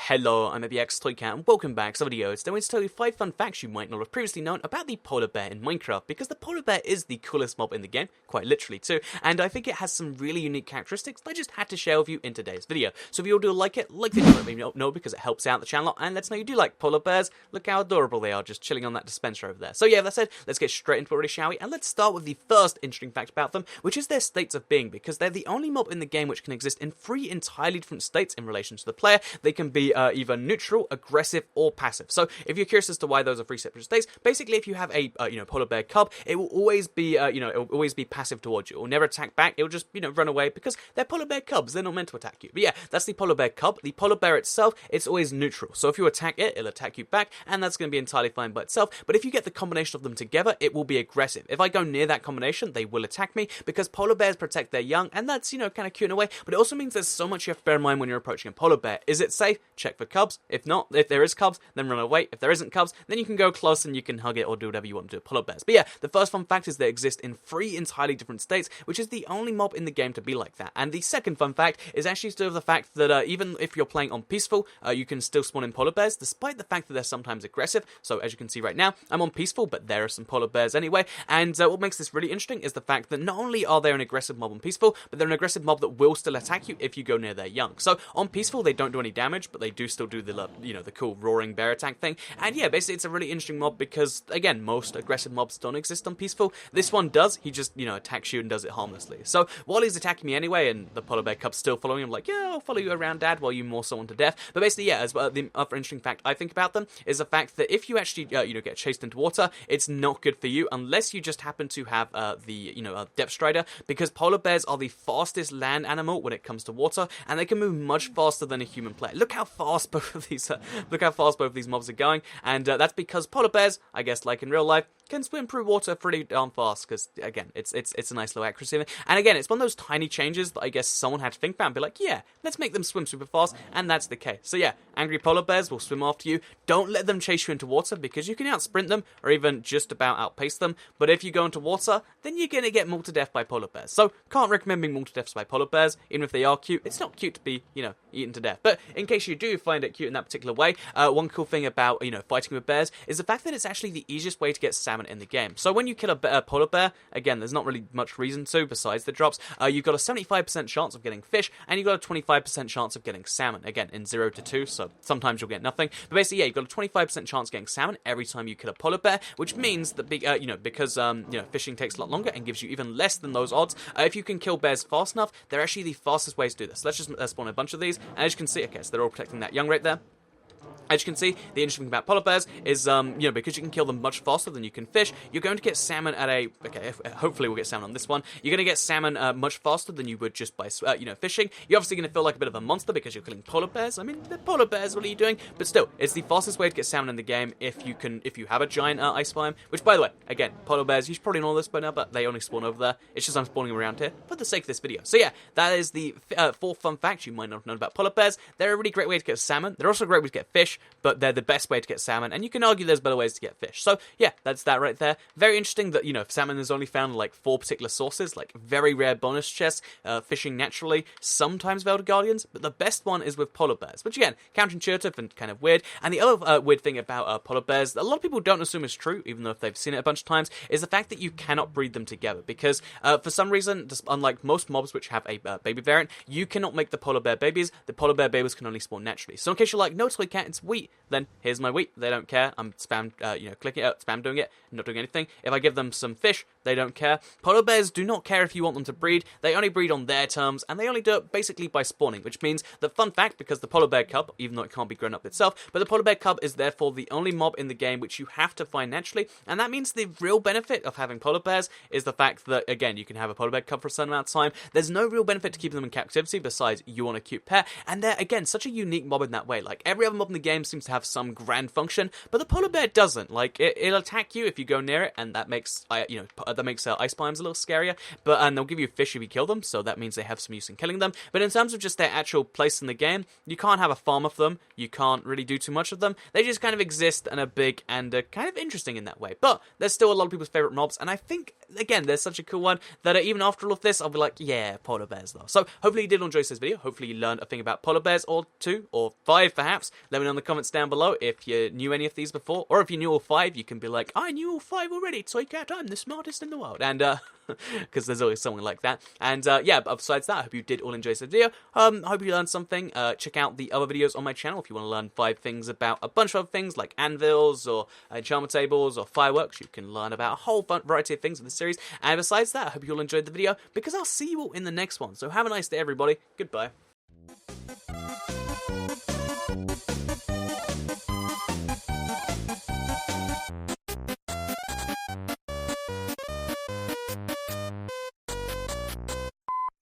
Hello, I'm PS3 and welcome back to the video. Today I'm going to tell you 5 fun facts you might not have previously known about the polar bear in Minecraft, because the polar bear is the coolest mob in the game, quite literally too, and I think it has some really unique characteristics that I just had to share with you in today's video. So if you all do like it, like the video, let me know because it helps out the channel, and let's know you do like polar bears. Look how adorable they are just chilling on that dispenser over there. So yeah, that said, let's get straight into it already, shall we? And let's start with the first interesting fact about them, which is their states of being, because they're the only mob in the game which can exist in 3 entirely different states in relation to the player. They can be either neutral, aggressive, or passive. So if you're curious as to why those are 3 separate states, basically if you have a polar bear cub, it will always be it will always be passive towards you. It will never attack back. It will just run away because they're polar bear cubs. They're not meant to attack you. But yeah, that's the polar bear cub. The polar bear itself, it's always neutral. So if you attack it, it'll attack you back, and that's going to be entirely fine by itself. But if you get the combination of them together, it will be aggressive. If I go near that combination, they will attack me because polar bears protect their young, and that's kind of cute in a way. But it also means there's so much you have to bear in mind when you're approaching a polar bear. Is it safe? Check for cubs. If not, if there is cubs, then run away. If there isn't cubs, then you can go close and you can hug it or do whatever you want to do with polar bears. But yeah, the first fun fact is they exist in 3 entirely different states, which is the only mob in the game to be like that. And the second fun fact is actually to do with the fact that even if you're playing on peaceful, you can still spawn in polar bears, despite the fact that they're sometimes aggressive. So as you can see right now, I'm on peaceful, but there are some polar bears anyway. And what makes this really interesting is the fact that not only are they an aggressive mob on peaceful, but they're an aggressive mob that will still attack you if you go near their young. So on peaceful, they don't do any damage, but they do still do the the cool roaring bear attack thing. And yeah, basically it's a really interesting mob because, again, most aggressive mobs don't exist on peaceful. This one does. He just, attacks you and does it harmlessly. So while he's attacking me anyway, and the polar bear cub's still following him, like, yeah, I'll follow you around, Dad, while you maul someone to death. But basically, yeah, as well, the other interesting fact I think about them is the fact that if you actually, get chased into water, it's not good for you unless you just happen to have depth strider, because polar bears are the fastest land animal when it comes to water, and they can move much faster than a human player. Look how fast both of these mobs are going, and that's because polar bears, I guess, like in real life, can swim through water pretty darn fast, because, again, it's a nice low accuracy. And again, it's one of those tiny changes that I guess someone had to think about and be like, yeah, let's make them swim super fast, and that's the case. So yeah, angry polar bears will swim after you. Don't let them chase you into water, because you can outsprint them, or even just about outpace them, but if you go into water, then you're gonna get mauled to death by polar bears. So, can't recommend being mauled to death by polar bears, even if they are cute. It's not cute to be, eaten to death. But in case you do find it cute in that particular way, one cool thing about, fighting with bears is the fact that it's actually the easiest way to get salmon in the game. So when you kill a polar bear, again, there's not really much reason to besides the drops, you've got a 75% chance of getting fish, and you've got a 25% chance of getting salmon, again, in 0 to 2, so sometimes you'll get nothing. But basically, yeah, you've got a 25% chance of getting salmon every time you kill a polar bear, which means that, because fishing takes a lot longer and gives you even less than those odds, if you can kill bears fast enough, they're actually the fastest ways to do this. So let's just spawn a bunch of these, and as you can see, okay, so they're all protecting that young right there. As you can see, the interesting thing about polar bears is, because you can kill them much faster than you can fish, you're going to get salmon at a, hopefully we'll get salmon on this one, you're going to get salmon much faster than you would just by, fishing. You're obviously going to feel like a bit of a monster because you're killing polar bears. I mean, they're polar bears, what are you doing? But still, it's the fastest way to get salmon in the game if you have a giant ice biome, which, by the way, again, polar bears, you should probably know this by now, but they only spawn over there. It's just I'm spawning around here for the sake of this video. So yeah, that is the 4th fun fact you might not have known about polar bears. They're a really great way to get salmon. They're also a great way to get fish, but they're the best way to get salmon, and you can argue there's better ways to get fish. So yeah, that's that right there. Very interesting that, salmon is only found in like 4 particular sources, like very rare bonus chests, fishing naturally, sometimes Velda Guardians, but the best one is with polar bears, which again, counterintuitive and kind of weird. And the other weird thing about polar bears that a lot of people don't assume is true, even though if they've seen it a bunch of times, is the fact that you cannot breed them together, because for some reason, just unlike most mobs which have a baby variant, you cannot make the polar bear babies. The polar bear babies can only spawn naturally. So in case you're like, no, toy cat, it's wheat, then here's my wheat. They don't care. I'm spam, clicking it, spam doing it, not doing anything. If I give them some fish, they don't care. Polar bears do not care if you want them to breed. They only breed on their terms, and they only do it basically by spawning, which means that, fun fact, because the polar bear cub, even though it can't be grown up itself, but the polar bear cub is therefore the only mob in the game which you have to find naturally, and that means the real benefit of having polar bears is the fact that, again, you can have a polar bear cub for a certain amount of time. There's no real benefit to keeping them in captivity besides you want a cute pet, and they're, again, such a unique mob in that way. Like, every other mob in the game seems to have some grand function, but the polar bear doesn't. Like, it'll attack you if you go near it, and that makes, ice biomes a little scarier, and they'll give you fish if you kill them, so that means they have some use in killing them. But in terms of just their actual place in the game, you can't have a farm of them, you can't really do too much of them, they just kind of exist and are big and are kind of interesting in that way. But they're still a lot of people's favourite mobs, and I think, again, they're such a cool one that even after all of this, I'll be like, yeah, polar bears though. So hopefully you did enjoy this video, hopefully you learned a thing about polar bears, or 2, or 5 perhaps. Let me know in the comments down below if you knew any of these before, or if you knew all 5, you can be like, I knew all 5 already, Toycat, I'm the smartest in the world. And, because there's always someone like that. And, yeah, but besides that, I hope you did all enjoy this video. I hope you learned something. Check out the other videos on my channel if you want to learn 5 things about a bunch of other things, like anvils, or enchantment tables, or fireworks. You can learn about a whole variety of things in the series. And besides that, I hope you all enjoyed the video, because I'll see you all in the next one. So have a nice day, everybody. Goodbye.